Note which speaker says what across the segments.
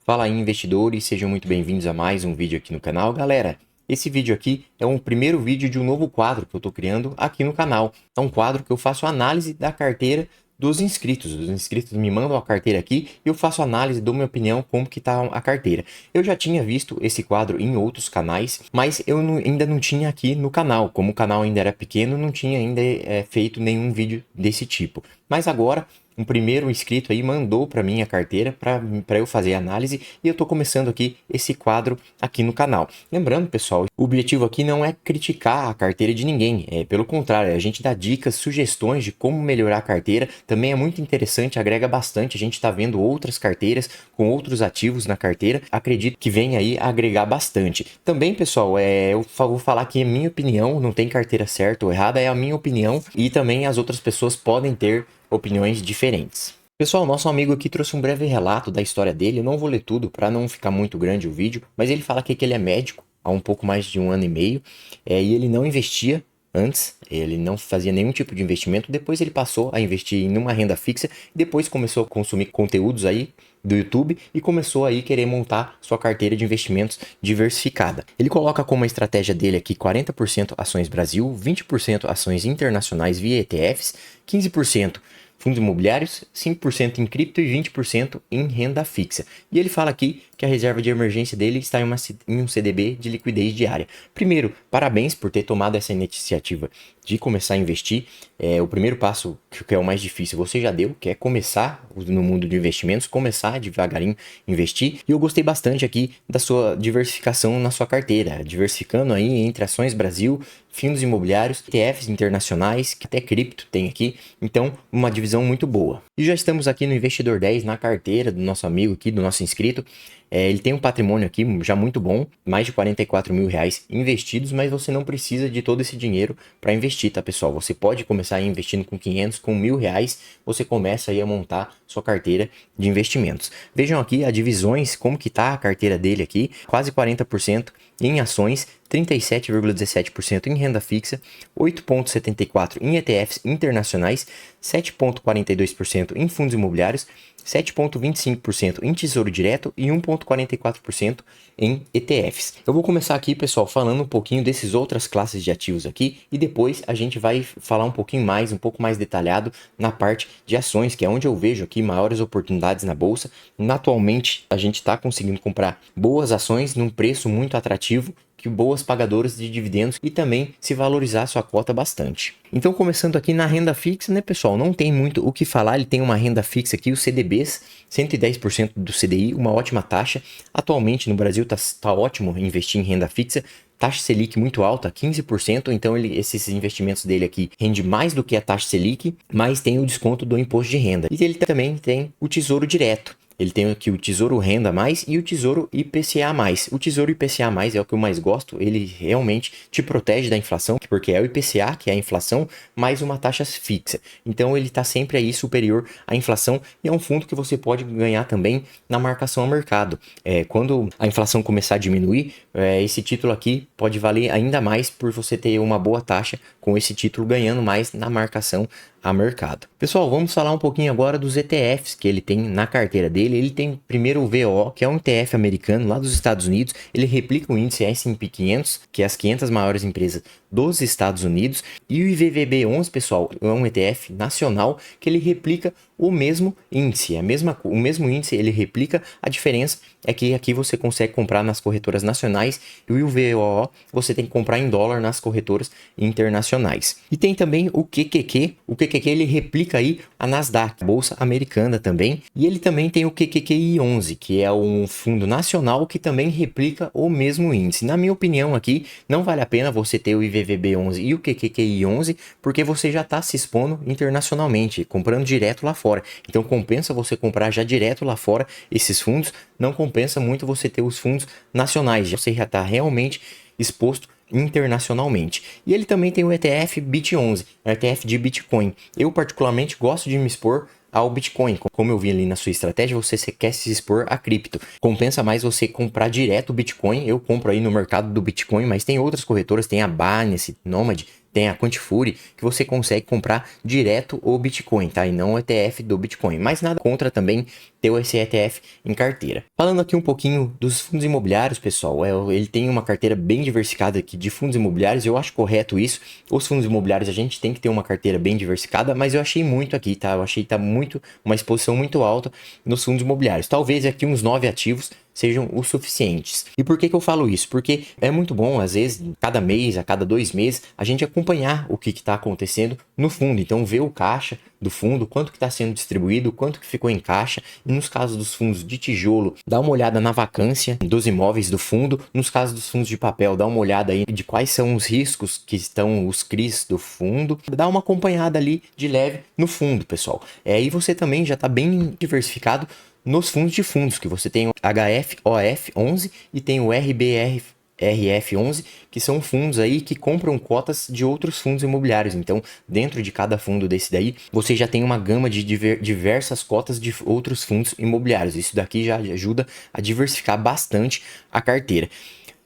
Speaker 1: Fala aí, investidores, sejam muito bem-vindos a mais um vídeo aqui no canal. Galera, esse vídeo aqui é um primeiro vídeo de um novo quadro que eu estou criando aqui no canal. É um quadro que eu faço análise da carteira dos inscritos. Os inscritos me mandam a carteira aqui e eu faço análise, dou minha opinião como que está a carteira. Eu já tinha visto esse quadro em outros canais, mas eu ainda não tinha aqui no canal. Como o canal ainda era pequeno, não tinha ainda feito nenhum vídeo desse tipo. Mas agora um primeiro inscrito aí mandou para mim a carteira para eu fazer a análise e eu estou começando aqui esse quadro aqui no canal. Lembrando, pessoal, o objetivo aqui não é criticar a carteira de ninguém, pelo contrário, a gente dá dicas, sugestões de como melhorar a carteira. Também é muito interessante, agrega bastante, a gente está vendo outras carteiras com outros ativos na carteira, acredito que vem aí agregar bastante. Também, pessoal, eu vou falar que é minha opinião, não tem carteira certa ou errada, é a minha opinião e também as outras pessoas podem ter opiniões diferentes. Pessoal, nosso amigo aqui trouxe um breve relato da história dele. Eu não vou ler tudo para não ficar muito grande o vídeo, mas ele fala que ele é médico há um pouco mais de 1 ano e meio e ele não investia antes, ele não fazia nenhum tipo de investimento. Depois ele passou a investir em uma renda fixa, depois começou a consumir conteúdos aí do YouTube e começou aí querer montar sua carteira de investimentos diversificada. Ele coloca como a estratégia dele aqui 40% ações Brasil, 20% ações internacionais via ETFs, 15% fundos imobiliários, 5% em cripto e 20% em renda fixa. E ele fala aqui que a reserva de emergência dele está em um CDB de liquidez diária. Primeiro, parabéns por ter tomado essa iniciativa de começar a investir. O primeiro passo, que é o mais difícil, você já deu, que é começar no mundo de investimentos, começar devagarinho a investir. E eu gostei bastante aqui da sua diversificação na sua carteira, diversificando aí entre ações Brasil, fundos imobiliários, ETFs internacionais, que até cripto tem aqui. Então, uma divisão muito boa. E já estamos aqui no Investidor 10, na carteira do nosso amigo aqui, do nosso inscrito. Ele tem um patrimônio aqui já muito bom, mais de 44 mil reais investidos, mas você não precisa de todo esse dinheiro para investir, tá, pessoal? Você pode começar investindo com 500, com 1.000 reais, você começa aí a montar sua carteira de investimentos. Vejam aqui as divisões, como que tá a carteira dele aqui, quase 40% em ações, 37,17% em renda fixa, 8,74% em ETFs internacionais, 7,42% em fundos imobiliários, 7,25% em tesouro direto e 1,44% em ETFs. Eu vou começar aqui, pessoal, falando um pouquinho dessas outras classes de ativos aqui e depois a gente vai falar um pouco mais detalhado na parte de ações, que é onde eu vejo aqui maiores oportunidades na bolsa. Atualmente a gente está conseguindo comprar boas ações num preço muito atrativo, que boas pagadoras de dividendos e também se valorizar sua cota bastante. Então, começando aqui na renda fixa, né, pessoal, não tem muito o que falar. Ele tem uma renda fixa aqui, os CDBs, 110% do CDI, uma ótima taxa. Atualmente no Brasil tá ótimo investir em renda fixa. Taxa Selic muito alta, 15%, então esses investimentos dele aqui rende mais do que a taxa Selic, mas tem o desconto do imposto de renda. E ele também tem o Tesouro Direto. Ele tem aqui o Tesouro Renda Mais e o Tesouro IPCA Mais. O Tesouro IPCA Mais é o que eu mais gosto, ele realmente te protege da inflação, porque é o IPCA, que é a inflação, mais uma taxa fixa. Então ele está sempre aí superior à inflação e é um fundo que você pode ganhar também na marcação ao mercado. Quando a inflação começar a diminuir, esse título aqui pode valer ainda mais por você ter uma boa taxa com esse título ganhando mais na marcação a mercado. Pessoal, vamos falar um pouquinho agora dos ETFs que ele tem na carteira dele. Ele tem primeiro o VO, que é um ETF americano lá dos Estados Unidos. Ele replica o índice S&P 500, que é as 500 maiores empresas dos Estados Unidos. E o IVVB11, pessoal, é um ETF nacional que ele replica o mesmo índice. O mesmo índice ele replica, a diferença é que aqui você consegue comprar nas corretoras nacionais e o VO você tem que comprar em dólar nas corretoras internacionais. E tem também o QQQ. O QQQ ele replica aí a Nasdaq, a bolsa americana também. E ele também tem o QQQI11, que é um fundo nacional que também replica o mesmo índice. Na minha opinião aqui, não vale a pena você ter o IVVB11 e o QQQI11, porque você já está se expondo internacionalmente, comprando direto lá fora. Então compensa você comprar já direto lá fora esses fundos, não compensa muito você ter os fundos nacionais, você já está realmente exposto internacionalmente. E ele também tem o ETF BIT11, ETF de Bitcoin. Eu particularmente gosto de me expor ao Bitcoin. Como eu vi ali na sua estratégia, você quer se expor a cripto. Compensa mais você comprar direto o Bitcoin. Eu compro aí no mercado do Bitcoin, mas tem outras corretoras, tem a Binance, Nomad, tem a Quantifury, que você consegue comprar direto o Bitcoin, tá? E não o ETF do Bitcoin. Mas nada contra também ter esse ETF em carteira. Falando aqui um pouquinho dos fundos imobiliários, pessoal, ele tem uma carteira bem diversificada aqui de fundos imobiliários. Eu acho correto isso. Os fundos imobiliários a gente tem que ter uma carteira bem diversificada, mas eu achei muito aqui, tá? Eu achei que tá uma exposição muito alta nos fundos imobiliários. Talvez aqui uns 9 ativos sejam os suficientes. E por que eu falo isso? Porque é muito bom, às vezes, cada mês, a cada 2 meses, a gente acompanhar o que está acontecendo no fundo. Então, ver o caixa do fundo, quanto que está sendo distribuído, quanto que ficou em caixa. E nos casos dos fundos de tijolo, dá uma olhada na vacância dos imóveis do fundo. Nos casos dos fundos de papel, dá uma olhada aí de quais são os riscos que estão os CRIs do fundo. Dá uma acompanhada ali de leve no fundo, pessoal. E você também já está bem diversificado nos fundos de fundos, que você tem o HFOF11 e tem o RF11, que são fundos aí que compram cotas de outros fundos imobiliários. Então, dentro de cada fundo desse daí, você já tem uma gama de diversas cotas de outros fundos imobiliários. Isso daqui já ajuda a diversificar bastante a carteira.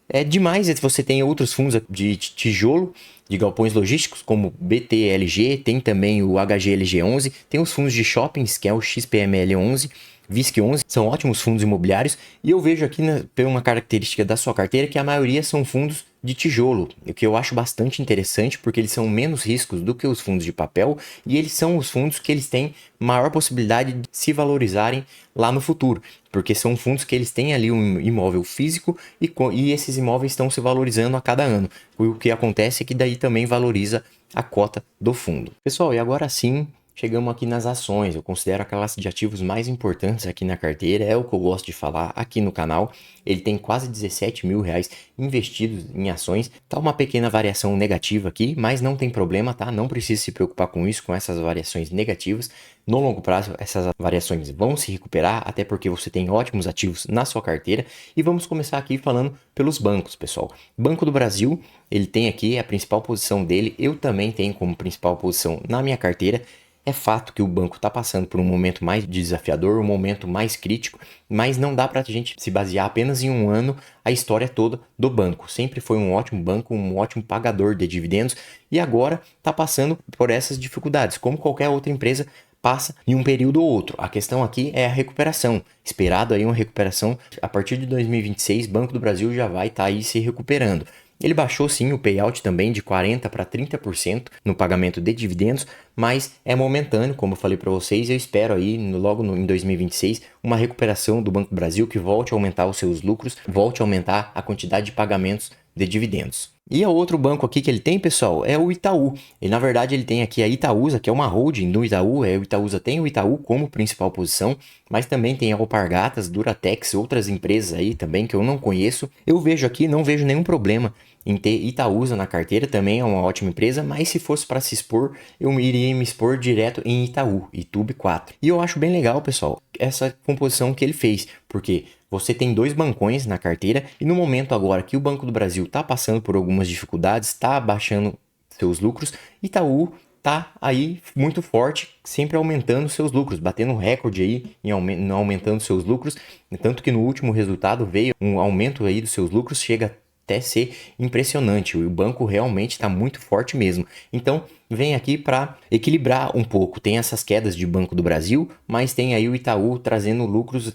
Speaker 1: É demais, você tem outros fundos de tijolo, de galpões logísticos, como BTLG, tem também o HGLG11, tem os fundos de shoppings, que é o XPML11, VISC11, são ótimos fundos imobiliários, e eu vejo aqui uma característica da sua carteira que a maioria são fundos de tijolo, o que eu acho bastante interessante, porque eles são menos riscos do que os fundos de papel, e eles são os fundos que eles têm maior possibilidade de se valorizarem lá no futuro, porque são fundos que eles têm ali um imóvel físico e esses imóveis estão se valorizando a cada ano. O que acontece é que daí também valoriza a cota do fundo. Pessoal, e agora sim, chegamos aqui nas ações. Eu considero a classe de ativos mais importantes aqui na carteira, é o que eu gosto de falar aqui no canal. Ele tem quase 17 mil reais investidos em ações. Tá uma pequena variação negativa aqui, mas não tem problema, tá? Não precisa se preocupar com isso, com essas variações negativas. No longo prazo, essas variações vão se recuperar, até porque você tem ótimos ativos na sua carteira. E vamos começar aqui falando pelos bancos, pessoal. Banco do Brasil, ele tem aqui a principal posição dele. Eu também tenho como principal posição na minha carteira. É fato que o banco está passando por um momento mais desafiador, um momento mais crítico, mas não dá para a gente se basear apenas em um ano a história toda do banco. Sempre foi um ótimo banco, um ótimo pagador de dividendos e agora está passando por essas dificuldades, como qualquer outra empresa passa em um período ou outro. A questão aqui é a recuperação. Esperado aí uma recuperação a partir de 2026, Banco do Brasil já vai estar aí se recuperando. Ele baixou sim o payout também de 40% para 30% no pagamento de dividendos, mas é momentâneo, como eu falei para vocês. Eu espero aí logo em 2026 uma recuperação do Banco do Brasil que volte a aumentar os seus lucros, volte a aumentar a quantidade de pagamentos de dividendos. E o outro banco aqui que ele tem, pessoal, é o Itaú. E na verdade ele tem aqui a Itaúsa, que é uma holding do Itaú. O Itaúsa tem o Itaú como principal posição, mas também tem a Alpargatas, Duratex, outras empresas aí também que eu não conheço. Eu vejo aqui, não vejo nenhum problema em ter Itaúsa na carteira, também é uma ótima empresa, mas se fosse para se expor, eu iria me expor direto em Itaú, Itube 4. E eu acho bem legal, pessoal, essa composição que ele fez, porque você tem 2 bancões na carteira e no momento agora que o Banco do Brasil está passando por algumas dificuldades, está abaixando seus lucros, Itaú tá aí muito forte, sempre aumentando seus lucros, batendo recorde aí em aumentando seus lucros, tanto que no último resultado veio um aumento aí dos seus lucros, chega até ser impressionante. O banco realmente está muito forte mesmo. Então, vem aqui para equilibrar um pouco. Tem essas quedas de Banco do Brasil, mas tem aí o Itaú trazendo lucros e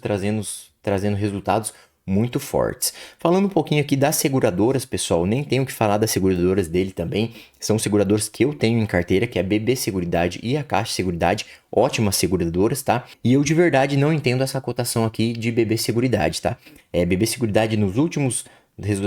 Speaker 1: trazendo resultados muito fortes. Falando um pouquinho aqui das seguradoras, pessoal, nem tenho que falar das seguradoras dele também. São seguradoras que eu tenho em carteira, que é a BB Seguridade e a Caixa Seguridade, ótimas seguradoras, tá? E eu de verdade não entendo essa cotação aqui de BB Seguridade, tá? BB Seguridade nos últimos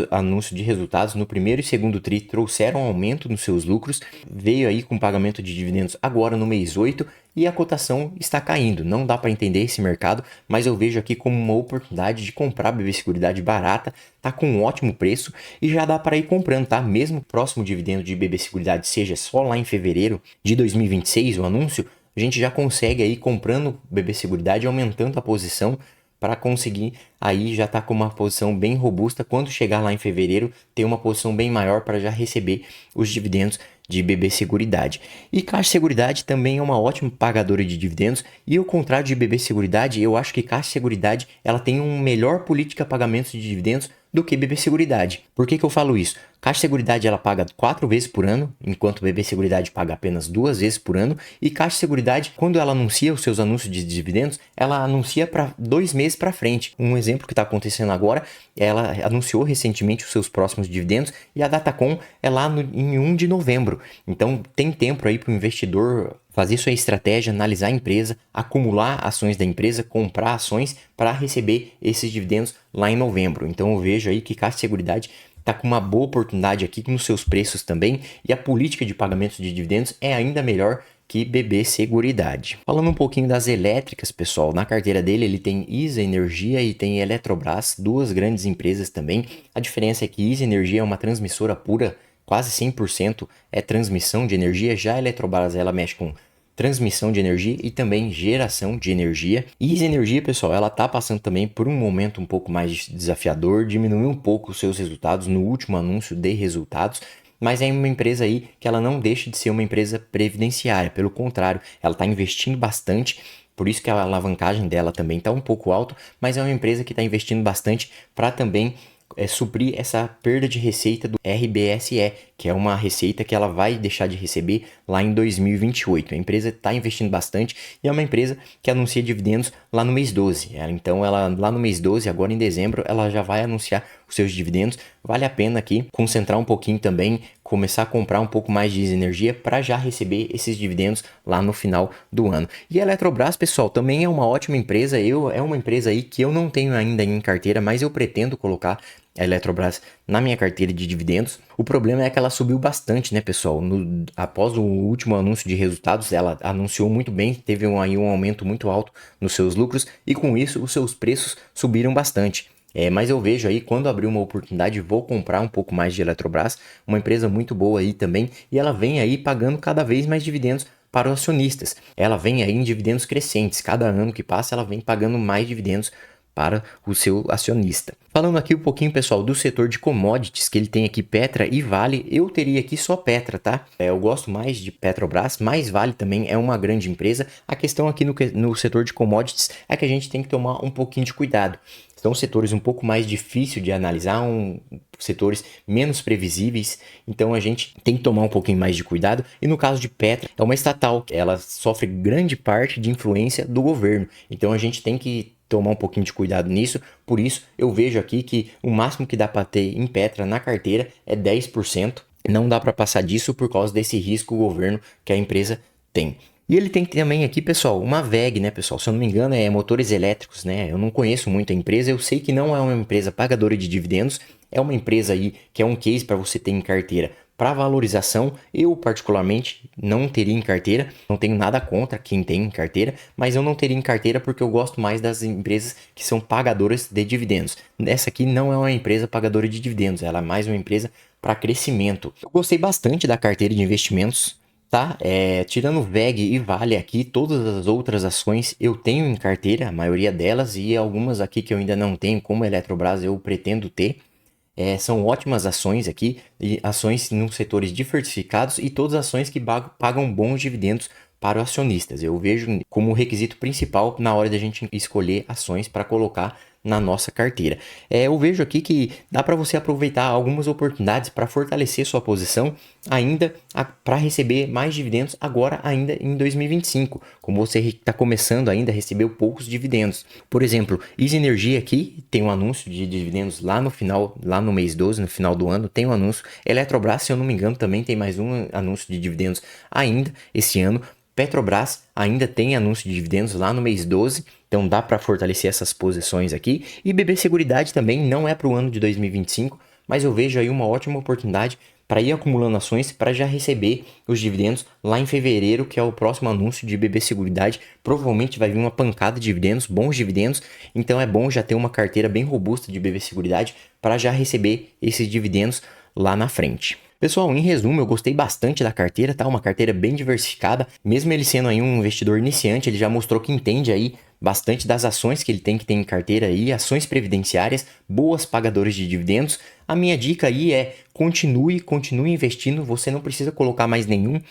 Speaker 1: anúncio de resultados no primeiro e segundo tri trouxeram aumento nos seus lucros, veio aí com pagamento de dividendos agora no mês 8 e a cotação está caindo. Não dá para entender esse mercado, mas eu vejo aqui como uma oportunidade de comprar BB Seguridade barata, tá com um ótimo preço e já dá para ir comprando, tá? Mesmo o próximo dividendo de BB Seguridade seja só lá em fevereiro de 2026, o anúncio, a gente já consegue aí comprando BB Seguridade, aumentando a posição para conseguir aí já tá com uma posição bem robusta, quando chegar lá em fevereiro ter uma posição bem maior para já receber os dividendos de BB Seguridade. E Caixa Seguridade também é uma ótima pagadora de dividendos, e ao contrário de BB Seguridade, eu acho que Caixa Seguridade ela tem uma melhor política de pagamentos de dividendos do que BB Seguridade. Por que eu falo isso? Caixa Seguridade ela paga 4 vezes por ano, enquanto BB Seguridade paga apenas 2 vezes por ano. E Caixa Seguridade, quando ela anuncia os seus anúncios de dividendos, ela anuncia para 2 meses para frente. Um exemplo que está acontecendo agora, ela anunciou recentemente os seus próximos dividendos e a Datacom é lá em 1 de novembro. Então tem tempo aí para o investidor fazer sua estratégia, analisar a empresa, acumular ações da empresa, comprar ações para receber esses dividendos lá em novembro. Então eu vejo aí que Caixa Seguridade está com uma boa oportunidade aqui nos seus preços também, e a política de pagamentos de dividendos é ainda melhor que BB Seguridade. Falando um pouquinho das elétricas, pessoal, na carteira dele ele tem ISA Energia e tem Eletrobras, duas grandes empresas também. A diferença é que ISA Energia é uma transmissora pura, quase 100% é transmissão de energia, já a Eletrobras ela mexe com transmissão de energia e também geração de energia. E ISA Energia, pessoal, ela está passando também por um momento um pouco mais desafiador, diminuiu um pouco os seus resultados no último anúncio de resultados, mas é uma empresa aí que ela não deixa de ser uma empresa previdenciária, pelo contrário, ela está investindo bastante. Por isso que a alavancagem dela também está um pouco alta, mas é uma empresa que está investindo bastante para também suprir essa perda de receita do RBSE, que é uma receita que ela vai deixar de receber lá em 2028. A empresa está investindo bastante e é uma empresa que anuncia dividendos lá no mês 12. Então, ela lá no mês 12, agora em dezembro, ela já vai anunciar os seus dividendos. Vale a pena aqui concentrar um pouquinho também, começar a comprar um pouco mais de energia para já receber esses dividendos lá no final do ano. E a Eletrobras, pessoal, também é uma ótima empresa. É uma empresa aí que eu não tenho ainda em carteira, mas eu pretendo colocar a Eletrobras na minha carteira de dividendos. O problema é que ela subiu bastante, né, pessoal? Após o último anúncio de resultados, ela anunciou muito bem, teve aí um aumento muito alto nos seus lucros e com isso os seus preços subiram bastante. Mas eu vejo aí, quando abrir uma oportunidade, vou comprar um pouco mais de Eletrobras, uma empresa muito boa aí também, e ela vem aí pagando cada vez mais dividendos para os acionistas. Ela vem aí em dividendos crescentes, cada ano que passa ela vem pagando mais dividendos para o seu acionista. Falando aqui um pouquinho, pessoal, do setor de commodities, que ele tem aqui Petra e Vale, eu teria aqui só Petra, tá? Eu gosto mais de Petrobras, mas Vale também é uma grande empresa. A questão aqui no setor de commodities é que a gente tem que tomar um pouquinho de cuidado. São setores um pouco mais difíceis de analisar, setores menos previsíveis, então a gente tem que tomar um pouquinho mais de cuidado. E no caso de Petra, é uma estatal, ela sofre grande parte de influência do governo, então a gente tem que tomar um pouquinho de cuidado nisso. Por isso eu vejo aqui que o máximo que dá para ter em Petra na carteira é 10%, não dá para passar disso por causa desse risco governo que a empresa tem. E ele tem também aqui, pessoal, uma WEG, né, pessoal? Se eu não me engano, é motores elétricos, né? Eu não conheço muito a empresa, eu sei que não é uma empresa pagadora de dividendos, é uma empresa aí que é um case para você ter em carteira para valorização. Eu, particularmente, não teria em carteira, não tenho nada contra quem tem em carteira, mas eu não teria em carteira porque eu gosto mais das empresas que são pagadoras de dividendos. Essa aqui não é uma empresa pagadora de dividendos, ela é mais uma empresa para crescimento. Eu gostei bastante da carteira de investimentos, tá? Tirando VEG e Vale aqui, todas as outras ações eu tenho em carteira, a maioria delas, e algumas aqui que eu ainda não tenho, como a Eletrobras, eu pretendo ter. São ótimas ações aqui, e ações em setores diversificados e todas as ações que pagam bons dividendos para os acionistas. Eu vejo como requisito principal na hora da gente escolher ações para colocar na nossa carteira. Eu vejo aqui que dá para você aproveitar algumas oportunidades para fortalecer sua posição ainda para receber mais dividendos agora ainda em 2025, como você está começando ainda, recebeu poucos dividendos. Por exemplo, ISA Energia aqui tem um anúncio de dividendos lá no final, lá no mês 12, no final do ano, tem um anúncio. Eletrobras, se eu não me engano, também tem mais um anúncio de dividendos ainda esse ano. Petrobras ainda tem anúncio de dividendos lá no mês 12, então dá para fortalecer essas posições aqui. E BB Seguridade também não é para o ano de 2025, mas eu vejo aí uma ótima oportunidade para ir acumulando ações para já receber os dividendos lá em fevereiro, que é o próximo anúncio de BB Seguridade. Provavelmente vai vir uma pancada de dividendos, bons dividendos, então é bom já ter uma carteira bem robusta de BB Seguridade para já receber esses dividendos lá na frente. Pessoal, em resumo, eu gostei bastante da carteira, tá? Uma carteira bem diversificada. Mesmo ele sendo aí um investidor iniciante, ele já mostrou que entende aí bastante das ações que ele tem que ter em carteira aí, ações previdenciárias, boas pagadoras de dividendos. A minha dica aí é continue investindo, você não precisa colocar mais nenhum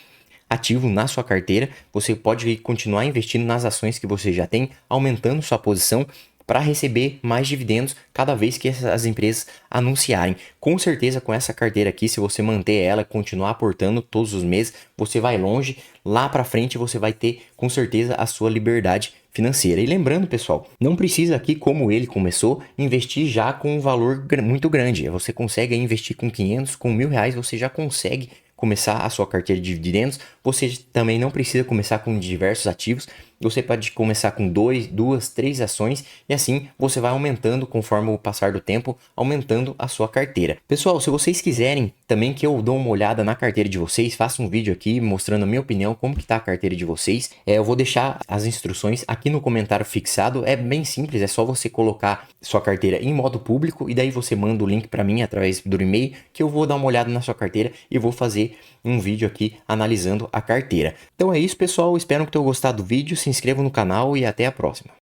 Speaker 1: ativo na sua carteira, você pode continuar investindo nas ações que você já tem, aumentando sua posição. para receber mais dividendos cada vez que as empresas anunciarem. Com certeza, com essa carteira aqui, se você manter ela, continuar aportando todos os meses, você vai longe. Lá para frente você vai ter com certeza a sua liberdade financeira. E lembrando, pessoal, não precisa aqui, como ele começou, investir já com um valor muito grande. Você consegue investir com 500, com R$1.000, você já consegue começar a sua carteira de dividendos. Você também não precisa começar com diversos ativos. Você pode começar com 2, 3 ações e assim você vai aumentando conforme o passar do tempo, aumentando a sua carteira. Pessoal, se vocês quiserem também que eu dou uma olhada na carteira de vocês, faça um vídeo aqui mostrando a minha opinião, como que tá a carteira de vocês. Eu vou deixar as instruções aqui no comentário fixado. É bem simples, é só você colocar sua carteira em modo público e daí você manda o link para mim através do e-mail que eu vou dar uma olhada na sua carteira e vou fazer um vídeo aqui analisando a carteira. Então é isso, pessoal. Espero que tenham gostado do vídeo. Se inscrevam no canal e até a próxima.